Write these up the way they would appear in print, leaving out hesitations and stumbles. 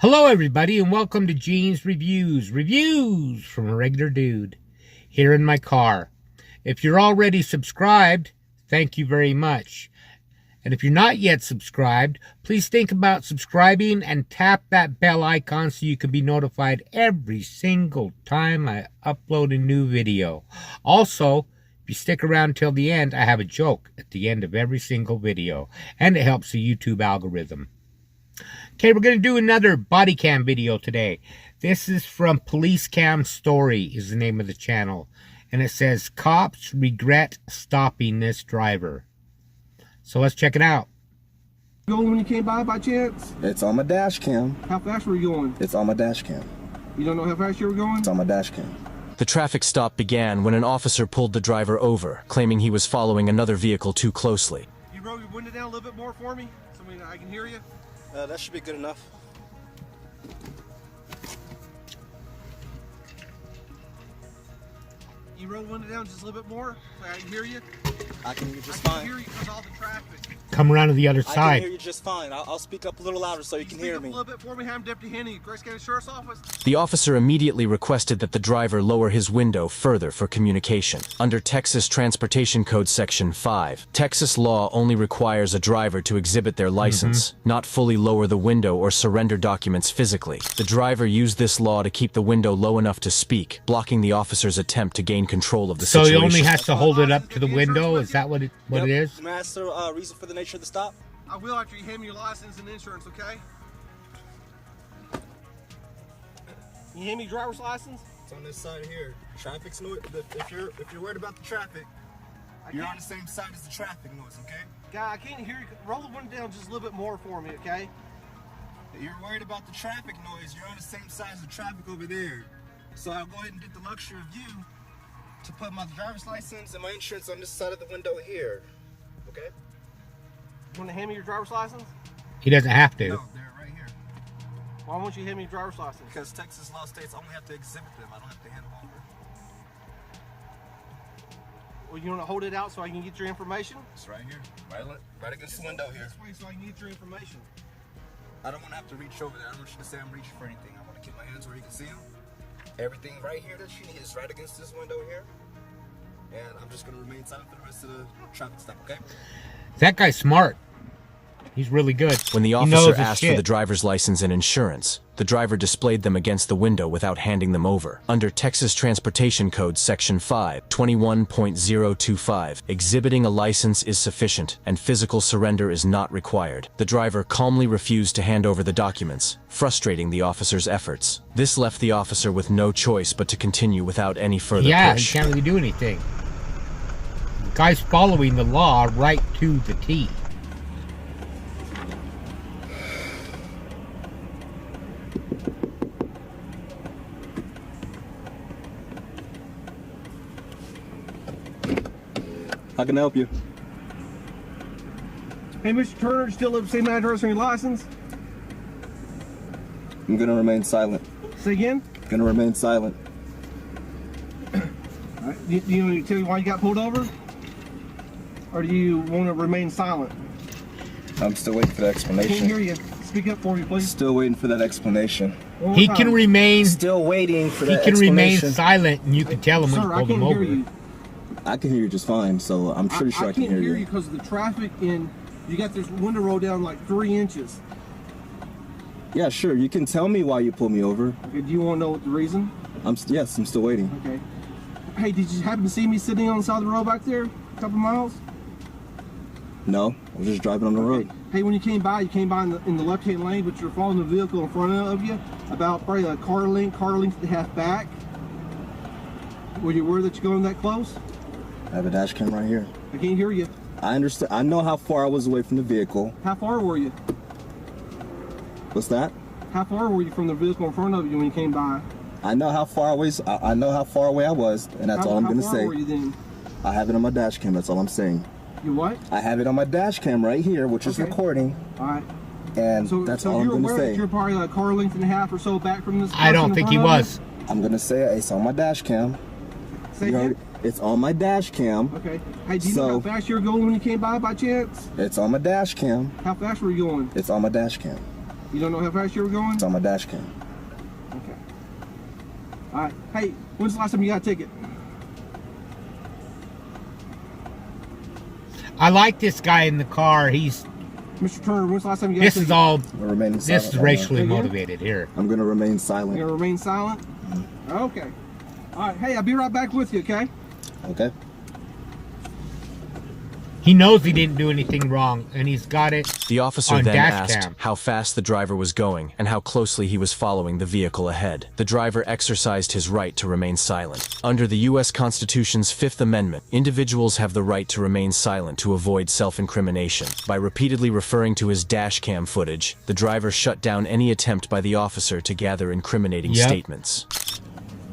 Hello everybody and welcome to Gene's Reviews from a regular dude here in my car. If you're already subscribed, thank you very much. And if you're not yet subscribed, please think about subscribing and tap that bell icon so you can be notified every single time I upload a new video. Also, if you stick around till the end, I have a joke at the end of every single video, and it helps the YouTube algorithm. Okay, we're going to do another body cam video today. This is from Police Cam Story is the name of the channel. And it says, cops regret stopping this driver. So let's check it out. Going when you came by chance? It's on my dash cam. How fast were you going? It's on my dash cam. You don't know how fast you were going? It's on my dash cam. The traffic stop began when an officer pulled the driver over, claiming he was following another vehicle too closely. You roll your window down a little bit more for me so I can hear you? That should be good enough. You roll the window down just a little bit more so I can hear you? I can hear you just I fine. can hear you because of all the traffic. Come around to the other I can side. hear you just fine. I'll speak up a little louder so you can hear me. A little bit for me. I'm Deputy Henny, Grace County Sheriff's Office. The officer immediately requested that the driver lower his window further for communication. Under Texas Transportation Code Section 5, Texas law only requires a driver to exhibit their license, not fully lower the window or surrender documents physically. The driver used this law to keep the window low enough to speak, blocking the officer's attempt to gain control of the So he situation. only has to hold it up to the window? Is that what it is? May I ask the reason for the nature of the stop? I will after you hand me your license and insurance, okay? You hand me your driver's license? It's on this side here. Traffic's noise. If you're worried about the traffic, you're on the same side as the traffic noise, okay? Guy, I can't hear you. Roll the window down just a little bit more for me, okay? If you're worried about the traffic noise, you're on the same side as the traffic over there. So I'll go ahead and get the luxury of you to put my driver's license and my insurance on this side of the window here, okay? You want to hand me your driver's license? He doesn't have to. No, they're right here. Why won't you hand me your driver's license? Because Texas law states I only have to exhibit them. I don't have to hand them over. Well, you want to hold it out so I can get your information? It's right here. Right against the window here. This way so I can get your information. I don't want to have to reach over there. I don't want you to say I'm reaching for anything. I want to keep my hands where you can see them. Everything right here that you need is right against this window here. And I'm just going to remain silent for the rest of the traffic stop, okay? That guy's smart. He's really good. When the He knows officer his asked for shit. the driver's license and insurance, the driver displayed them against the window without handing them over. Under Texas Transportation Code Section 5, 21.025, exhibiting a license is sufficient and physical surrender is not required. The driver calmly refused to hand over the documents, frustrating the officer's efforts. This left the officer with no choice but to continue without any further Yeah, push. he can't really do anything. The guy's following the law right to the T. How can I help you? Hey, Mr. Turner, still live the same address on your license? I'm going to remain silent. Say again? Going to remain silent. All right. Do you want me to tell you why you got pulled over? Or do you want to remain silent? I'm still waiting for the I can't explanation. hear you. Speak up for me, please. Still waiting for that explanation. One more He time. can remain. Still waiting for He that can remain explanation. silent, and you can tell him when Sir, you I pull can't him hear over. you. I can hear you just fine, so I'm pretty sure I can can't hear hear you. you because of the traffic and you got this window rolled down like 3 inches. Yeah, sure. You can tell me why you pulled me over. Okay, do you want to know the reason? Yes, I'm still waiting. Okay. Hey, did you happen to see me sitting on the side of the road back there a couple miles? No, I was just driving on the road. Hey, when you came by in the left-hand lane, but you're following the vehicle in front of you, about probably a car length and a half back. Were you aware that you're going that close? I have a dash cam right here. I can't hear you. I understand. I know how far I was away from the vehicle. How far were you? What's that? How far were you from the vehicle in front of you when you came by? I know how far away. I know how far away I was, and that's all I'm gonna How far say. were you then? I have it on my dash cam. That's all I'm saying. You what? I have it on my dash cam right here, which is Okay. recording, All right. and So, that's so all I'm you're gonna aware that say. you're probably like a car length and a half or so back from this I don't person in think he front of you? was. I'm gonna say it's on my dash cam. Say You again? heard- It's on my dash cam. Okay. Hey, do you know how fast you were going when you came by chance? It's on my dash cam. How fast were you going? It's on my dash cam. You don't know how fast you were going? It's on my dash cam. Okay. All right. Hey, when's the last time you got a ticket? I like this guy in the car. He's. Mr. Turner, when's the last time you got a This ticket? is all. I'm gonna remain silent. This is racially Again? motivated here. I'm gonna remain You're silent. gonna remain silent? Okay. All right. Hey, I'll be right back with you, okay? Okay. He knows he didn't do anything wrong, and he's got it. The officer On then dash asked cam. how fast the driver was going and how closely he was following the vehicle ahead. The driver exercised his right to remain silent. Under the U.S. Constitution's Fifth Amendment, individuals have the right to remain silent to avoid self-incrimination. By repeatedly referring to his dash cam footage, the driver shut down any attempt by the officer to gather incriminating Yep. statements.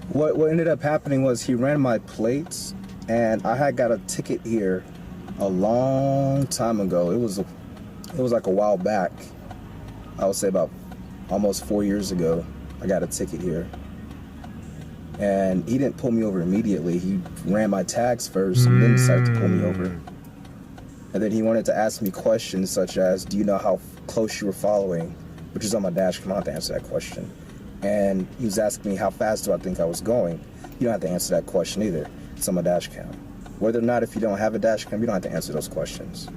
What ended up happening was he ran my plates, and I had got a ticket here a long time ago. It was like a while back. I would say about almost 4 years ago. I got a ticket here, and he didn't pull me over immediately. He ran my tags first, and then decided to pull me over. And then he wanted to ask me questions such as, "Do you know how close you were following?" Which is on my dash cam. I don't have to answer that question. And he was asking me how fast do I think I was going. You don't have to answer that question either. It's on my dash cam. Whether or not if you don't have a dash cam, you don't have to answer those questions.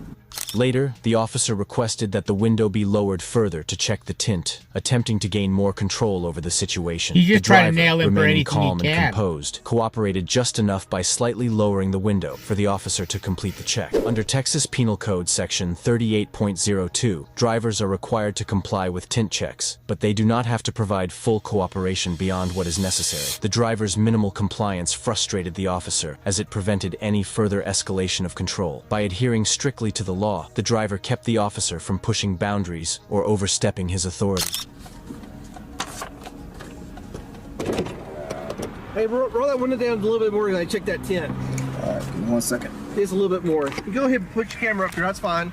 Later, the officer requested that the window be lowered further to check the tint, attempting to gain more control over the situation. He's just The trying to driver, nail him for remaining anything he calm and can. composed, cooperated just enough by slightly lowering the window for the officer to complete the check. Under Texas Penal Code Section 38.02, drivers are required to comply with tint checks, but they do not have to provide full cooperation beyond what is necessary. The driver's minimal compliance frustrated the officer, as it prevented any further escalation of control. By adhering strictly to the law, the driver kept the officer from pushing boundaries or overstepping his authority. Hey, roll that window down a little bit more and I check that tint. All right, give me 1 second. It's a little bit more. You go ahead and put your camera up here. That's fine.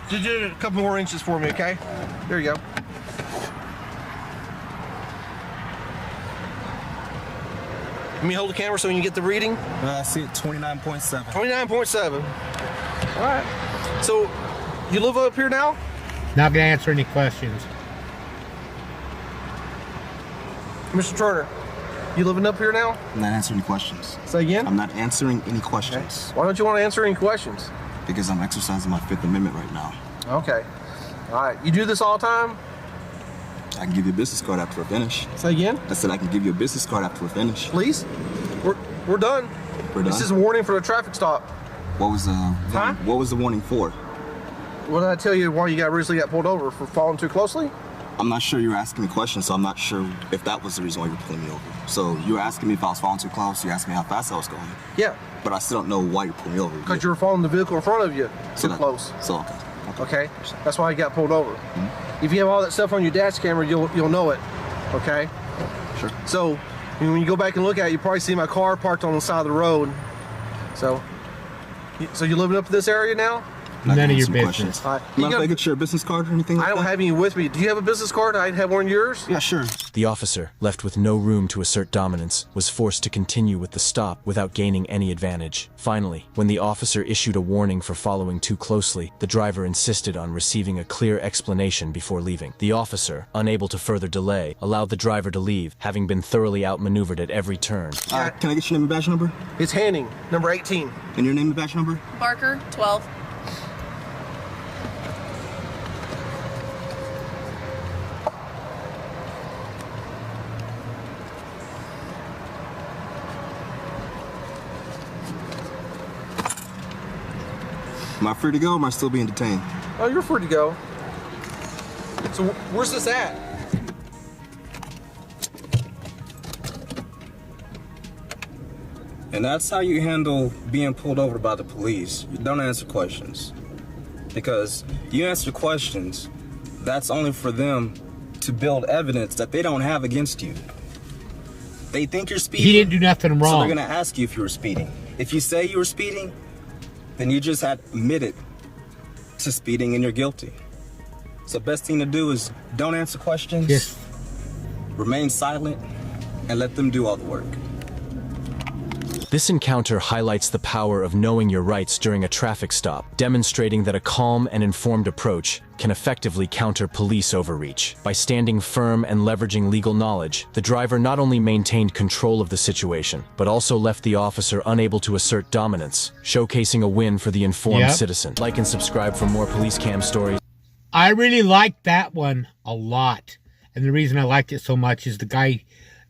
Just do it a couple more inches for me, okay? There you go. Let me hold the camera so you can get the reading. I see it 29.7. 29.7. All right. So, you live up here now? Not gonna answer any questions. Mr. Turner, you living up here now? I'm not answering any questions. Say again? I'm not answering any questions Why don't you want to answer any questions? because I'm exercising my Fifth Amendment right now. Okay. All right. You do this all the time? I can give you a business card after we're finished. Say again? I said I can give you a business card after we're finished. Please? We're done. We're This done? is a warning for the traffic stop. What was the Huh? What was the warning for? What did I tell you why you recently got pulled over? For following too closely? I'm not sure you were asking me questions, so I'm not sure if that was the reason why you were pulling me over. So you were asking me if I was following too close. You asked me how fast I was going, Yeah, but I still don't know why you're pulling me over. because you were following the vehicle in front of you too that- close. So okay. Okay? That's why you got pulled over. If you have all that stuff on your dash camera, you'll know it. Okay? Sure. So when you go back and look at it, you probably see my car parked on the side of the road. So you living up in this area now? Not None of gonna your answer business. questions. All right. You You mind if got- I get your business card or anything like I don't that? have any with me. Do you have a business card? I'd have one of yours. Yeah, sure. The officer, left with no room to assert dominance, was forced to continue with the stop without gaining any advantage. Finally, when the officer issued a warning for following too closely, the driver insisted on receiving a clear explanation before leaving. The officer, unable to further delay, allowed the driver to leave, having been thoroughly outmaneuvered at every turn. Can I get your name and badge number? It's Hanning, number 18. And your name and badge number? Barker, 12. Am I free to go or am I still being detained? Oh, you're free to go. So where's this at? And that's how you handle being pulled over by the police. You don't answer questions. Because you answer questions, that's only for them to build evidence that they don't have against you. They think you're speeding. He didn't do nothing So they're wrong. gonna ask you if you were speeding. If you say you were speeding, then you just had admitted to speeding and you're guilty. So best thing to do is don't answer questions, Just remain silent, and let them do all the work. This encounter highlights the power of knowing your rights during a traffic stop, demonstrating that a calm and informed approach can effectively counter police overreach. By standing firm and leveraging legal knowledge, the driver not only maintained control of the situation, but also left the officer unable to assert dominance, showcasing a win for the informed citizen. Like and subscribe for more police cam stories. I really liked that one a lot. And the reason I liked it so much is the guy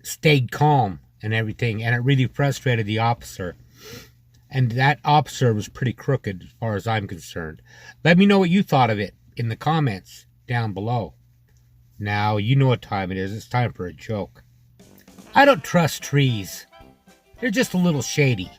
stayed calm and everything, and it really frustrated the officer. And that officer was pretty crooked as far as I'm concerned. Let me know what you thought of it in the comments down below. Now, you know what time it is. It's time for a joke. I don't trust trees. They're just a little shady.